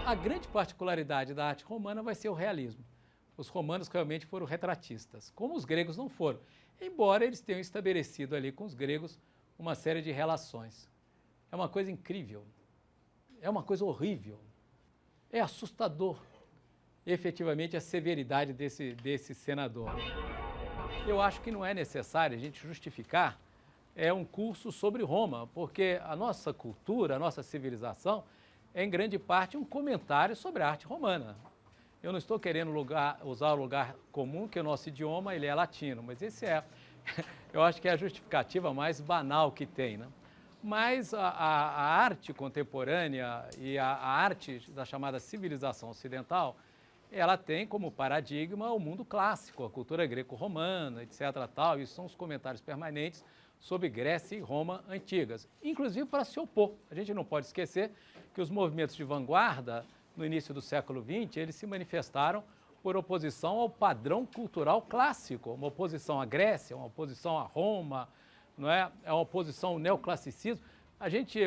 A grande particularidade da arte romana vai ser o realismo. Os romanos realmente foram retratistas, como os gregos não foram, embora eles tenham estabelecido ali com os gregos uma série de relações. É uma coisa incrível, é uma coisa horrível, é assustador, efetivamente, a severidade desse senador. Eu acho que não é necessário a gente justificar um curso sobre Roma, porque a nossa cultura, a nossa civilização, é em grande parte um comentário sobre a arte romana. Eu não estou querendo usar o lugar comum, que o nosso idioma ele é latino, mas esse eu acho que é a justificativa mais banal que tem, né? Mas a arte contemporânea e a arte da chamada civilização ocidental, ela tem como paradigma o mundo clássico, a cultura greco-romana, etc. Tal. Isso são os comentários permanentes sobre Grécia e Roma antigas, inclusive para se opor. A gente não pode esquecer que os movimentos de vanguarda, no início do século XX, eles se manifestaram por oposição ao padrão cultural clássico, uma oposição à Grécia, uma oposição a Roma, não é? É uma oposição ao neoclassicismo.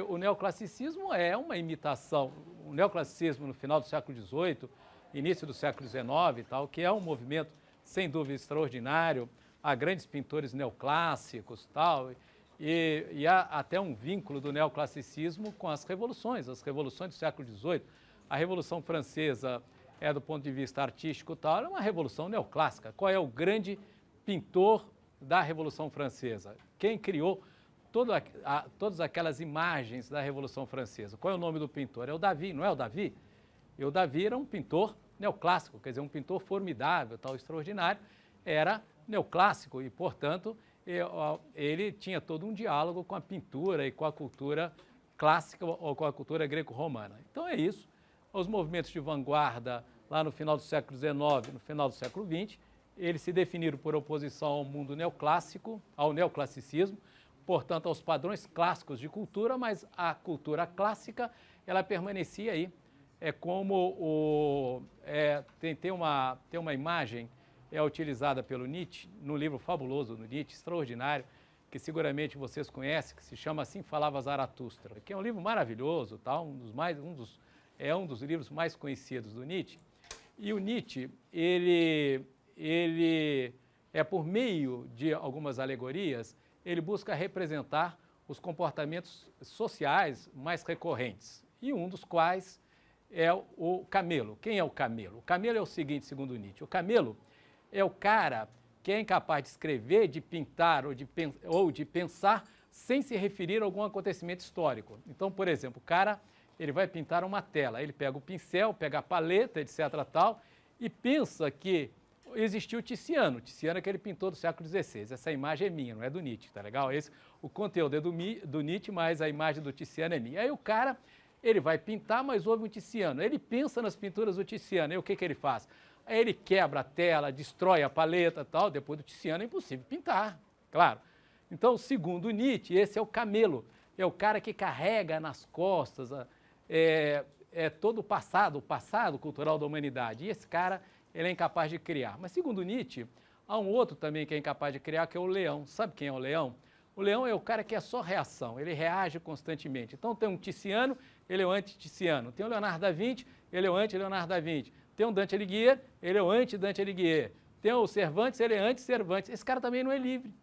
O neoclassicismo é uma imitação, o neoclassicismo no final do século XVIII, início do século XIX e tal, que é um movimento sem dúvida extraordinário, há grandes pintores neoclássicos tal, e há até um vínculo do neoclassicismo com as revoluções do século XVIII. A Revolução Francesa do ponto de vista artístico tal, é uma revolução neoclássica. Qual é o grande pintor da Revolução Francesa? Quem criou todas aquelas imagens da Revolução Francesa? Qual é o nome do pintor? É o Davi, não é o Davi? E o Davi era um pintor neoclássico, quer dizer, um pintor formidável, tal, extraordinário, era neoclássico e, portanto, ele tinha todo um diálogo com a pintura e com a cultura clássica ou com a cultura greco-romana. Então é isso. Os movimentos de vanguarda lá no final do século XIX, no final do século XX, eles se definiram por oposição ao mundo neoclássico, ao neoclassicismo, portanto, aos padrões clássicos de cultura, mas a cultura clássica, ela permanecia aí. É como tem uma imagem utilizada pelo Nietzsche, num livro fabuloso do Nietzsche, extraordinário, que seguramente vocês conhecem, que se chama Assim Falava Zaratustra, que é um livro maravilhoso, tal, um dos livros mais conhecidos do Nietzsche. E o Nietzsche, ele por meio de algumas alegorias, ele busca representar os comportamentos sociais mais recorrentes, e um dos quais é o camelo. Quem é o camelo? O camelo é o seguinte, segundo Nietzsche, o camelo é o cara que é incapaz de escrever, de pintar ou de pensar sem se referir a algum acontecimento histórico. Então, por exemplo, o cara ele vai pintar uma tela, ele pega o pincel, pega a paleta, etc. tal, e pensa que existiu Tiziano. Tiziano é aquele pintor do século XVI. Essa imagem é minha, não é do Nietzsche, tá legal? O conteúdo é do Nietzsche, mas a imagem do Tiziano é minha. Aí o cara ele vai pintar, mas houve um Tiziano. Ele pensa nas pinturas do Tiziano. Aí o que ele faz? Aí ele quebra a tela, destrói a paleta tal. Depois do Tiziano é impossível pintar, claro. Então, segundo Nietzsche, esse é o camelo. É o cara que carrega nas costas todo o passado cultural da humanidade. E esse cara ele é incapaz de criar. Mas, segundo Nietzsche, há um outro também que é incapaz de criar, que é o leão. Sabe quem é o leão? O leão é o cara que é só reação, ele reage constantemente. Então tem um Tiziano, ele é o anti-Tiziano. Tem o Leonardo da Vinci, ele é o anti-Leonardo da Vinci. Tem o Dante Alighieri, ele é o anti-Dante Alighieri. Tem o Cervantes, ele é anti-Cervantes. Esse cara também não é livre,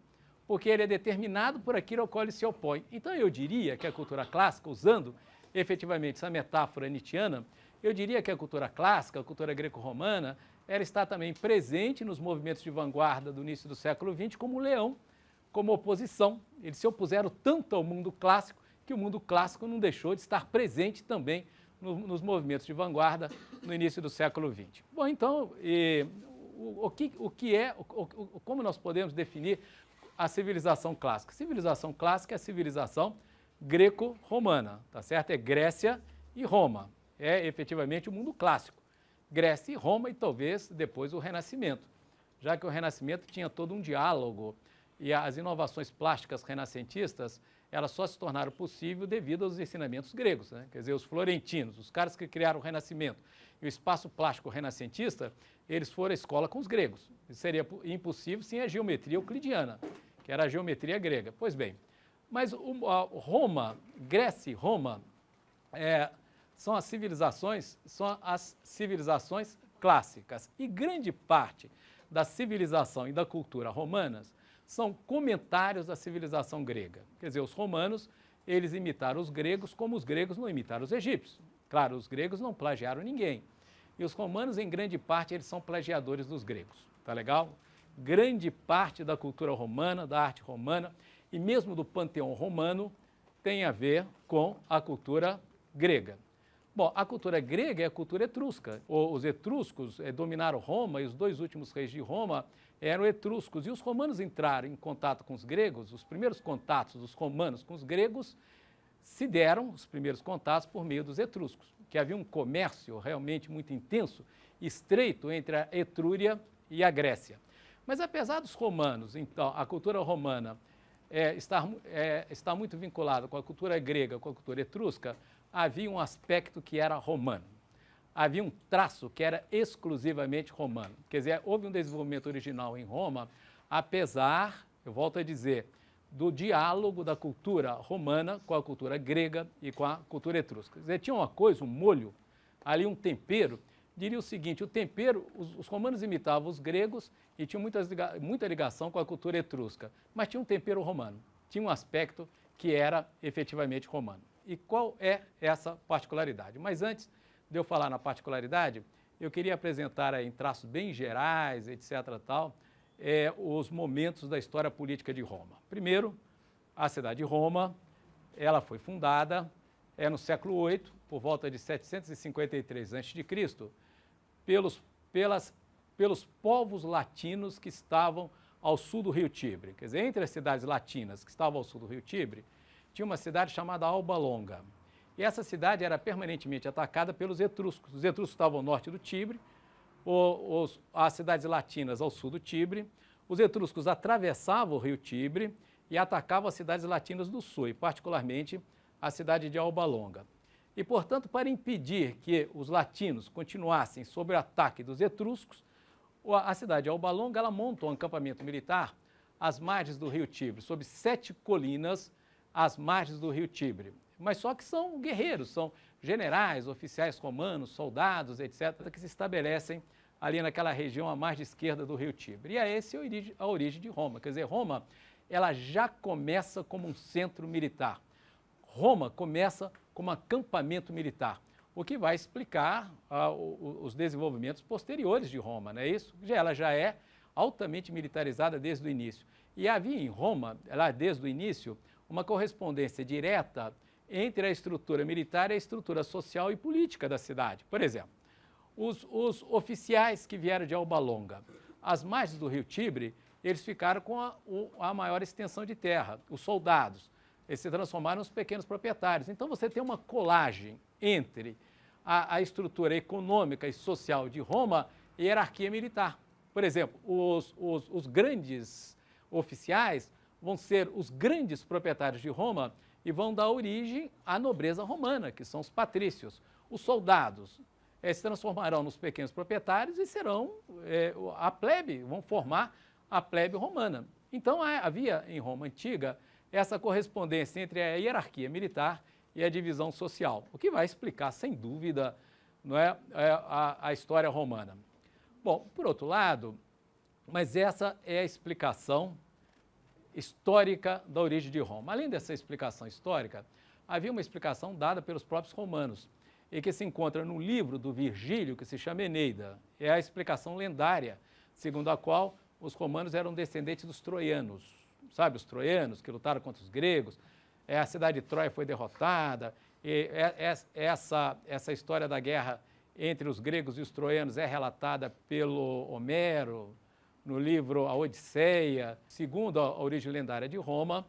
porque ele é determinado por aquilo ao qual ele se opõe. Então eu diria que a cultura clássica, usando efetivamente essa metáfora nietzschiana, eu diria que a cultura clássica, a cultura greco-romana, ela está também presente nos movimentos de vanguarda do início do século XX como leão, como oposição. Eles se opuseram tanto ao mundo clássico que o mundo clássico não deixou de estar presente também nos movimentos de vanguarda no início do século XX. Bom, então, como nós podemos definir a civilização clássica? A civilização clássica é a civilização greco-romana, tá certo? É Grécia e Roma. É efetivamente o mundo clássico. Grécia e Roma e talvez depois o Renascimento, já que o Renascimento tinha todo um diálogo e as inovações plásticas renascentistas, elas só se tornaram possíveis devido aos ensinamentos gregos, né? Quer dizer, os florentinos, os caras que criaram o Renascimento e o espaço plástico renascentista, eles foram à escola com os gregos. Isso seria impossível sem a geometria euclidiana, que era a geometria grega. Pois bem, mas Roma, Grécia e Roma são as civilizações clássicas. E grande parte da civilização e da cultura romanas são comentários da civilização grega. Quer dizer, os romanos, eles imitaram os gregos como os gregos não imitaram os egípcios. Claro, os gregos não plagiaram ninguém. E os romanos, em grande parte, eles são plagiadores dos gregos. Tá legal? Grande parte da cultura romana, da arte romana e mesmo do panteão romano tem a ver com a cultura grega. Bom, a cultura grega é a cultura etrusca. Os etruscos dominaram Roma e os dois últimos reis de Roma eram etruscos. E os romanos entraram em contato com os gregos, os primeiros contatos dos romanos com os gregos se deram, os primeiros contatos, por meio dos etruscos, que havia um comércio realmente muito intenso, estreito entre a Etrúria e a Grécia. Mas apesar dos romanos, então, a cultura romana está muito vinculada com a cultura grega, com a cultura etrusca, havia um aspecto que era romano. Havia um traço que era exclusivamente romano. Quer dizer, houve um desenvolvimento original em Roma, apesar, eu volto a dizer, do diálogo da cultura romana com a cultura grega e com a cultura etrusca. Quer dizer, tinha uma coisa, um molho, ali um tempero. Diria o seguinte, o tempero, os romanos imitavam os gregos e tinham muita ligação com a cultura etrusca, mas tinha um tempero romano, tinha um aspecto que era efetivamente romano. E qual é essa particularidade? Mas antes de eu falar na particularidade, eu queria apresentar em traços bem gerais, etc. Os momentos da história política de Roma. Primeiro, a cidade de Roma, ela foi fundada no século VIII, por volta de 753 a.C., pelos povos latinos que estavam ao sul do rio Tibre. Quer dizer, entre as cidades latinas que estavam ao sul do rio Tibre, tinha uma cidade chamada Alba Longa. E essa cidade era permanentemente atacada pelos etruscos. Os etruscos estavam ao norte do Tibre, as cidades latinas ao sul do Tibre. Os etruscos atravessavam o rio Tibre e atacavam as cidades latinas do sul, e particularmente a cidade de Alba Longa. E, portanto, para impedir que os latinos continuassem sob o ataque dos etruscos, a cidade de Alba Longa ela monta um acampamento militar às margens do rio Tibre, sob 7 colinas às margens do rio Tibre. Mas só que são guerreiros, são generais, oficiais romanos, soldados, etc., que se estabelecem ali naquela região à margem esquerda do rio Tibre. E é essa a origem de Roma. Quer dizer, Roma ela já começa como um centro militar. Roma começa como acampamento militar, o que vai explicar os desenvolvimentos posteriores de Roma, não é isso? Ela já é altamente militarizada desde o início. E havia em Roma, lá desde o início, uma correspondência direta entre a estrutura militar e a estrutura social e política da cidade. Por exemplo, os oficiais que vieram de Alba Longa, às margens do rio Tibre, eles ficaram com a maior extensão de terra. Os soldados, eles se transformaram nos pequenos proprietários. Então você tem uma colagem entre a estrutura econômica e social de Roma e a hierarquia militar. Por exemplo, os grandes oficiais vão ser os grandes proprietários de Roma e vão dar origem à nobreza romana, que são os patrícios. Os soldados se transformarão nos pequenos proprietários e serão a plebe, vão formar a plebe romana. Então havia em Roma antiga essa correspondência entre a hierarquia militar e a divisão social, o que vai explicar, sem dúvida, não é, a história romana. Bom, por outro lado, mas essa é a explicação histórica da origem de Roma. Além dessa explicação histórica, havia uma explicação dada pelos próprios romanos, e que se encontra no livro do Virgílio, que se chama Eneida. É a explicação lendária, segundo a qual os romanos eram descendentes dos troianos. Sabe, os troianos que lutaram contra os gregos, a cidade de Troia foi derrotada, e essa história da guerra entre os gregos e os troianos é relatada pelo Homero, no livro A Odisseia. Segundo a origem lendária de Roma,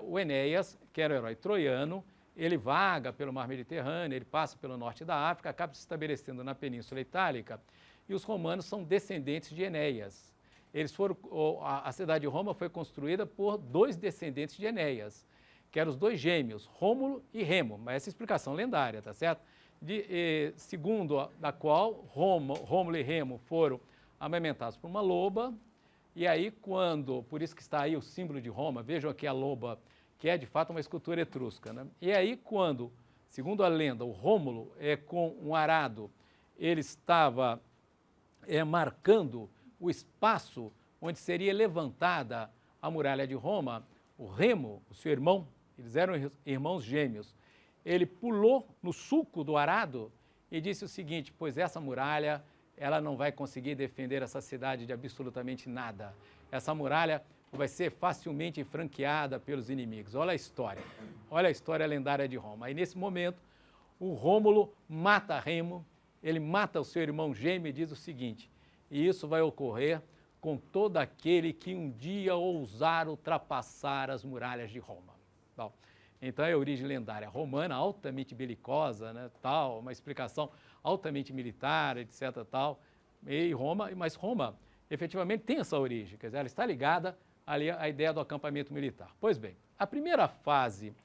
o Enéas, que era o herói troiano, ele vaga pelo mar Mediterrâneo, ele passa pelo norte da África, acaba se estabelecendo na Península Itálica, e os romanos são descendentes de Enéas. A cidade de Roma foi construída por 2 descendentes de Enéas, que eram os 2 gêmeos, Rômulo e Remo, mas essa explicação lendária, tá certo? Segundo a qual Rômulo e Remo foram amamentados por uma loba, e aí por isso que está aí o símbolo de Roma, vejam aqui a loba, que é de fato uma escultura etrusca, né? E aí quando Segundo a lenda, o Rômulo, com um arado, ele estava marcando o espaço onde seria levantada a muralha de Roma. O Remo, o seu irmão, eles eram irmãos gêmeos, ele pulou no sulco do arado e disse o seguinte: pois essa muralha, ela não vai conseguir defender essa cidade de absolutamente nada. Essa muralha vai ser facilmente franqueada pelos inimigos. Olha a história lendária de Roma. Aí nesse momento, o Rômulo mata Remo, ele mata o seu irmão gêmeo e diz o seguinte: e isso vai ocorrer com todo aquele que um dia ousar ultrapassar as muralhas de Roma. Bom, então é a origem lendária romana, altamente belicosa, né, tal, uma explicação altamente militar, etc, tal, mas Roma efetivamente tem essa origem, quer dizer, ela está ligada ali à ideia do acampamento militar. Pois bem, a primeira fase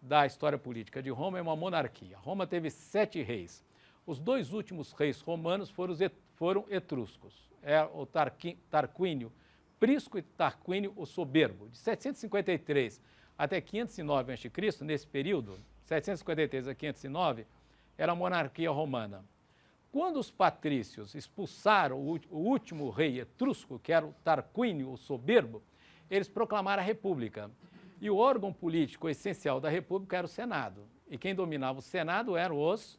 da história política de Roma é uma monarquia. Roma teve 7 reis. Os 2 últimos reis romanos foram etruscos. O Tarquínio Prisco e Tarquínio o Soberbo. De 753 até 509 a.C., nesse período, 753 a 509, era a monarquia romana. Quando os patrícios expulsaram o último rei etrusco, que era o Tarquínio o Soberbo, eles proclamaram a república. E o órgão político essencial da república era o Senado. E quem dominava o Senado eram os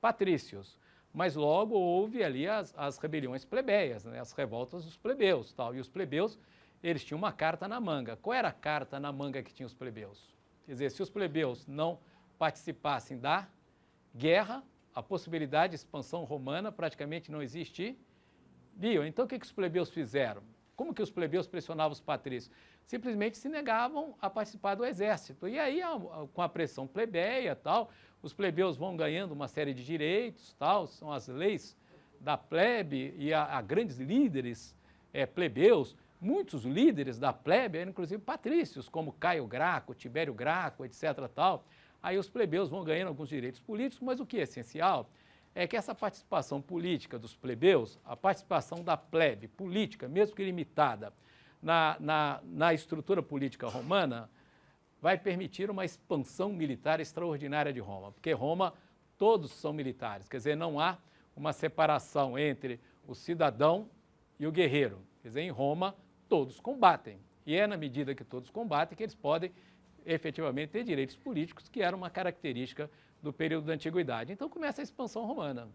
patrícios. Mas logo houve ali as rebeliões plebeias, né, as revoltas dos plebeus. Tal. E os plebeus, eles tinham uma carta na manga. Qual era a carta na manga que tinha os plebeus? Quer dizer, se os plebeus não participassem da guerra, a possibilidade de expansão romana praticamente não existia. Então, o que os plebeus fizeram? Como que os plebeus pressionavam os patrícios? Simplesmente se negavam a participar do exército. E aí, com a pressão plebeia, tal, os plebeus vão ganhando uma série de direitos, tal, são as leis da plebe, e há grandes líderes plebeus. Muitos líderes da plebe eram, inclusive, patrícios, como Caio Graco, Tibério Graco, etc. Tal. Aí os plebeus vão ganhando alguns direitos políticos, mas o que é essencial é que essa participação política dos plebeus, a participação da plebe política, mesmo que limitada, na estrutura política romana, vai permitir uma expansão militar extraordinária de Roma, porque Roma todos são militares, quer dizer, não há uma separação entre o cidadão e o guerreiro. Quer dizer, em Roma todos combatem, e é na medida que todos combatem que eles podem efetivamente ter direitos políticos, que era uma característica do período da Antiguidade. Então começa a expansão romana.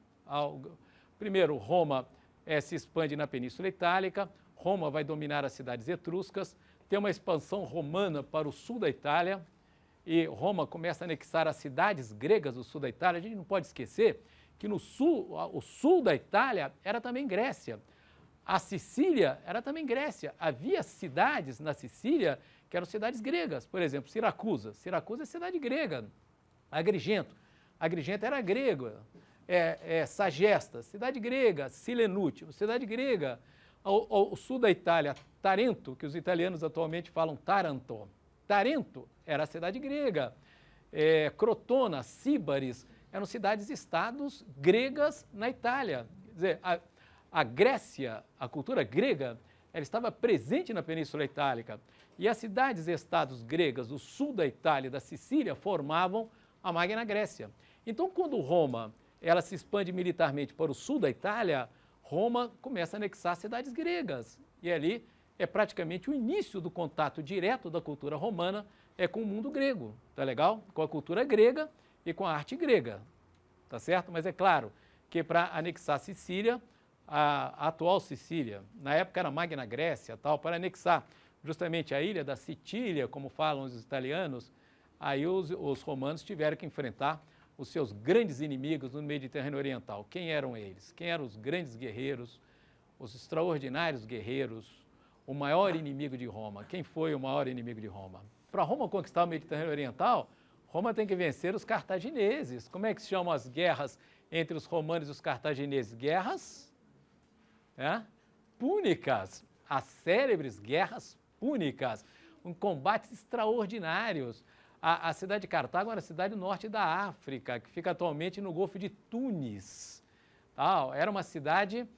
Primeiro, Roma se expande na Península Itálica, Roma vai dominar as cidades etruscas, tem uma expansão romana para o sul da Itália, e Roma começa a anexar as cidades gregas do sul da Itália. A gente não pode esquecer que o sul da Itália era também Grécia. A Sicília era também Grécia. Havia cidades na Sicília que eram cidades gregas. Por exemplo, Siracusa. Siracusa é cidade grega. Agrigento era grego. Sagesta, cidade grega. Silenútil, cidade grega. Ao sul da Itália, Tarento, que os italianos atualmente falam Taranto. Tarento era a cidade grega. Crotona, Síbaris, eram cidades-estados gregas na Itália. Quer dizer, a Grécia, a cultura grega, ela estava presente na Península Itálica. E as cidades-estados gregas do sul da Itália e da Sicília formavam a Magna Grécia. Então, quando Roma ela se expande militarmente para o sul da Itália, Roma começa a anexar cidades gregas. E ali é praticamente o início do contato direto da cultura romana com o mundo grego. Tá legal? Com a cultura grega e com a arte grega. Tá certo? Mas é claro que para anexar a Sicília, a atual Sicília, na época era Magna Grécia, tal, para anexar justamente a ilha da Sitília, como falam os italianos, aí os romanos tiveram que enfrentar os seus grandes inimigos no Mediterrâneo Oriental. Quem eram eles? Quem eram os grandes guerreiros, os extraordinários guerreiros, o maior inimigo de Roma? Quem foi o maior inimigo de Roma? Para Roma conquistar o Mediterrâneo Oriental, Roma tem que vencer os cartagineses. Como é que se chamam as guerras entre os romanos e os cartagineses? Guerras púnicas, as célebres guerras púnicas, combates extraordinários. A cidade de Cartago era a cidade do norte da África, que fica atualmente no Golfo de Tunis. Era uma cidade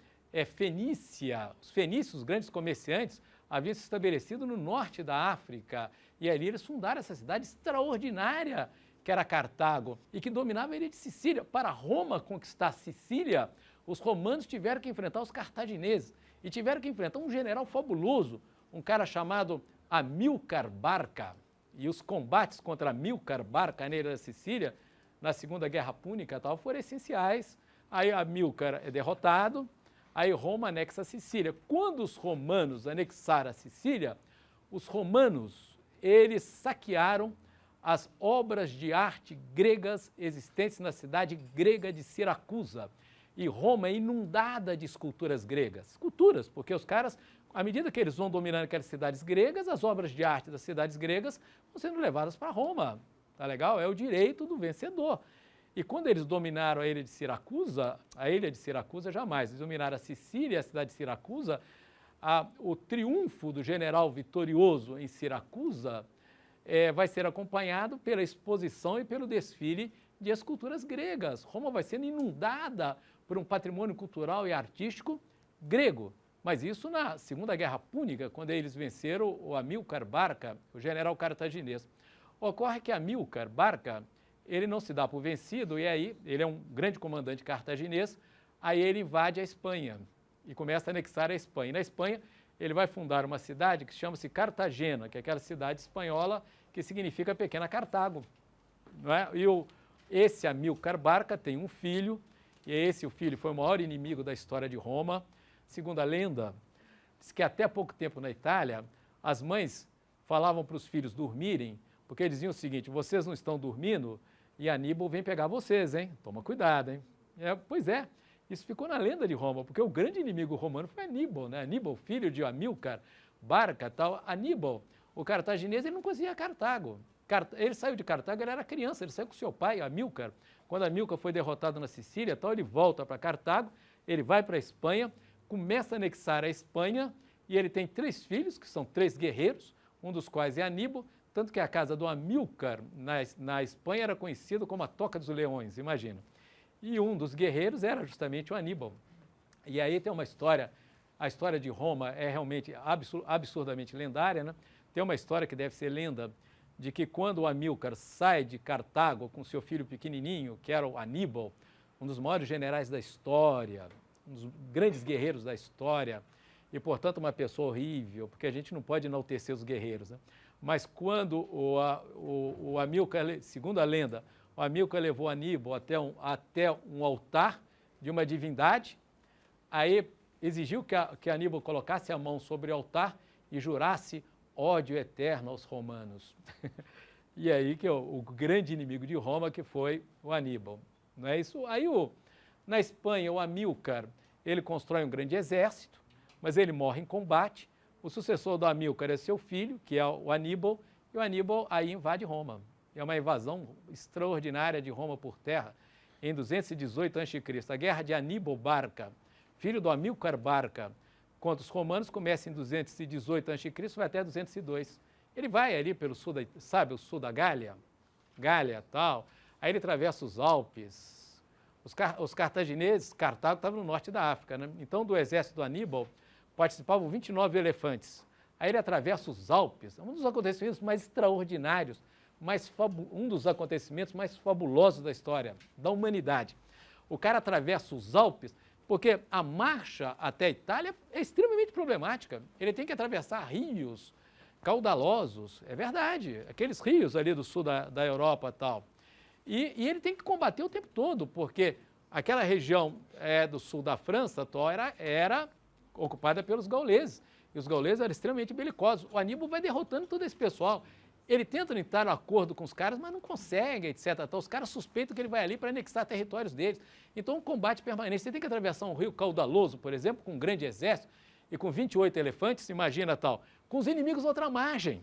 fenícia. Os fenícios, os grandes comerciantes, haviam se estabelecido no norte da África. E ali eles fundaram essa cidade extraordinária, que era Cartago, e que dominava a ilha de Sicília. Para Roma conquistar Sicília, os romanos tiveram que enfrentar os cartagineses e tiveram que enfrentar um general fabuloso, um cara chamado Amílcar Barca. E os combates contra Amílcar Barca na ilha da Sicília, na Segunda Guerra Púnica, tal, foram essenciais. Aí Amílcar é derrotado, aí Roma anexa a Sicília. Quando os romanos anexaram a Sicília, os romanos, eles saquearam as obras de arte gregas existentes na cidade grega de Siracusa. E Roma é inundada de esculturas gregas. Esculturas, porque os caras, à medida que eles vão dominando aquelas cidades gregas, as obras de arte das cidades gregas vão sendo levadas para Roma. Tá legal? É o direito do vencedor. E quando eles dominaram a ilha de Siracusa jamais, eles dominaram a Sicília, a cidade de Siracusa, o triunfo do general vitorioso em Siracusa vai ser acompanhado pela exposição e pelo desfile de esculturas gregas. Roma vai sendo inundada por um patrimônio cultural e artístico grego. Mas isso na Segunda Guerra Púnica, quando eles venceram o Amílcar Barca, o general cartaginês. Ocorre que Amílcar Barca, ele não se dá por vencido, e aí ele é um grande comandante cartaginês, aí ele invade a Espanha e começa a anexar a Espanha. E na Espanha, ele vai fundar uma cidade que chama-se Cartagena, que é aquela cidade espanhola que significa pequena Cartago. Não é? Esse Amílcar Barca tem um filho, e o filho foi o maior inimigo da história de Roma. Segundo a lenda, diz que até pouco tempo na Itália, as mães falavam para os filhos dormirem, porque eles diziam o seguinte: vocês não estão dormindo e Aníbal vem pegar vocês, hein? Toma cuidado, hein? Pois é, isso ficou na lenda de Roma, porque o grande inimigo romano foi Aníbal, né? Aníbal, filho de Amílcar Barca, tal. Aníbal, o cartaginês, ele não conhecia Cartago. Ele saiu de Cartago, ele era criança, ele saiu com seu pai, Amílcar. Quando Amílcar foi derrotado na Sicília, tal, ele volta para Cartago, ele vai para a Espanha, começa a anexar a Espanha, e ele tem 3 filhos, que são 3 guerreiros, um dos quais é Aníbal, tanto que a casa do Amílcar na Espanha era conhecida como a Toca dos Leões, imagina. E um dos guerreiros era justamente o Aníbal. E aí tem uma história, a história de Roma é realmente absurdamente lendária, né? Tem uma história que deve ser lenda, de que quando o Amílcar sai de Cartago com seu filho pequenininho, que era o Aníbal, um dos maiores generais da história, um dos grandes guerreiros da história, e, portanto, uma pessoa horrível, porque a gente não pode enaltecer os guerreiros, né? Mas quando o Amílcar, segundo a lenda, o Amílcar levou Aníbal até um altar de uma divindade, aí exigiu que Aníbal colocasse a mão sobre o altar e jurasse ódio eterno aos romanos. E aí que o grande inimigo de Roma, que foi o Aníbal. Não é isso? Aí na Espanha, o Amílcar, ele constrói um grande exército, mas ele morre em combate. O sucessor do Amílcar é seu filho, que é o Aníbal, e o Aníbal aí invade Roma. É uma invasão extraordinária de Roma por terra, em 218 a.C. A guerra de Aníbal Barca, filho do Amílcar Barca, contra os romanos, começa em 218 a.C. e vai até 202. Ele vai ali pelo sul, o sul da Gália, tal, aí ele atravessa os Alpes. Os cartagineses, Cartago estava no norte da África, né? Então do exército do Aníbal participavam 29 elefantes. Aí ele atravessa os Alpes, um dos acontecimentos mais extraordinários, um dos acontecimentos mais fabulosos da história, da humanidade. O cara atravessa os Alpes, porque a marcha até a Itália é extremamente problemática. Ele tem que atravessar rios caudalosos, é verdade, aqueles rios ali do sul da Europa e tal. E ele tem que combater o tempo todo, porque aquela região do sul da França era ocupada pelos gauleses, e os gauleses eram extremamente belicosos. O Aníbal vai derrotando todo esse pessoal. Ele tenta entrar no acordo com os caras, mas não consegue, etc. Então, os caras suspeitam que ele vai ali para anexar territórios deles. Então, um combate permanente. Você tem que atravessar um rio caudaloso, por exemplo, com um grande exército e com 28 elefantes, imagina tal, com os inimigos na outra margem.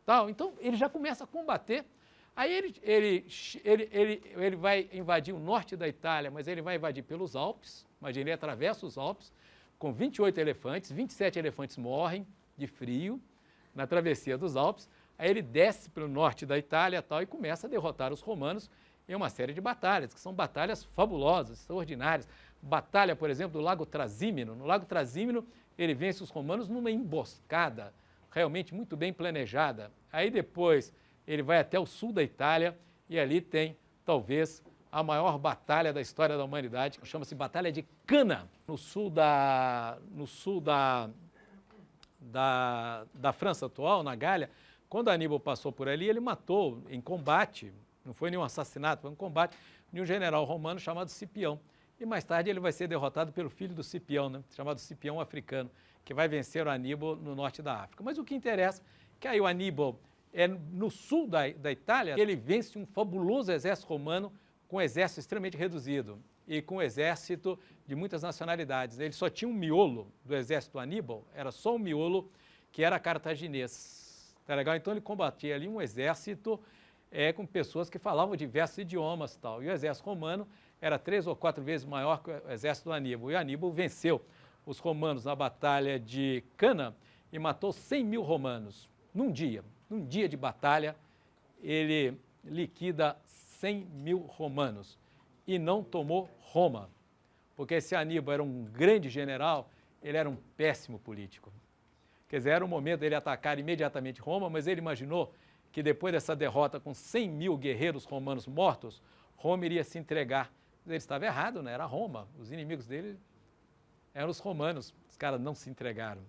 Tal. Então, ele já começa a combater. Aí ele vai invadir o norte da Itália, mas ele vai invadir pelos Alpes. Imagina, ele atravessa os Alpes com 28 elefantes, 27 elefantes morrem de frio na travessia dos Alpes. Aí ele desce para o norte da Itália tal, e começa a derrotar os romanos em uma série de batalhas, que são batalhas fabulosas, extraordinárias. Batalha, por exemplo, do Lago Trasímeno. No Lago Trasímeno, ele vence os romanos numa emboscada realmente muito bem planejada. Aí depois ele vai até o sul da Itália e ali tem, talvez, a maior batalha da história da humanidade, que chama-se Batalha de Cana, no sul da França atual, na Gália. Quando Aníbal passou por ali, ele matou em combate, não foi nenhum assassinato, foi um combate de um general romano chamado Cipião. E mais tarde ele vai ser derrotado pelo filho do Cipião, né, chamado Cipião africano, que vai vencer o Aníbal no norte da África. Mas o que interessa é que aí o Aníbal é no sul da Itália, ele vence um fabuloso exército romano com um exército extremamente reduzido e com um exército de muitas nacionalidades. Ele só tinha um miolo do exército do Aníbal, era só um miolo que era cartaginês. Tá legal? Então ele combatia ali um exército com pessoas que falavam diversos idiomas e tal. E o exército romano era 3 ou 4 vezes maior que o exército do Aníbal. E o Aníbal venceu os romanos na batalha de Cana e matou 100 mil romanos num dia. Num dia de batalha, ele liquida 100 mil romanos e não tomou Roma. Porque esse Aníbal era um grande general, ele era um péssimo político. Quer dizer, era o momento dele atacar imediatamente Roma, mas ele imaginou que depois dessa derrota com 100 mil guerreiros romanos mortos, Roma iria se entregar. Ele estava errado, né? Era Roma. Os inimigos dele eram os romanos. Os caras não se entregaram.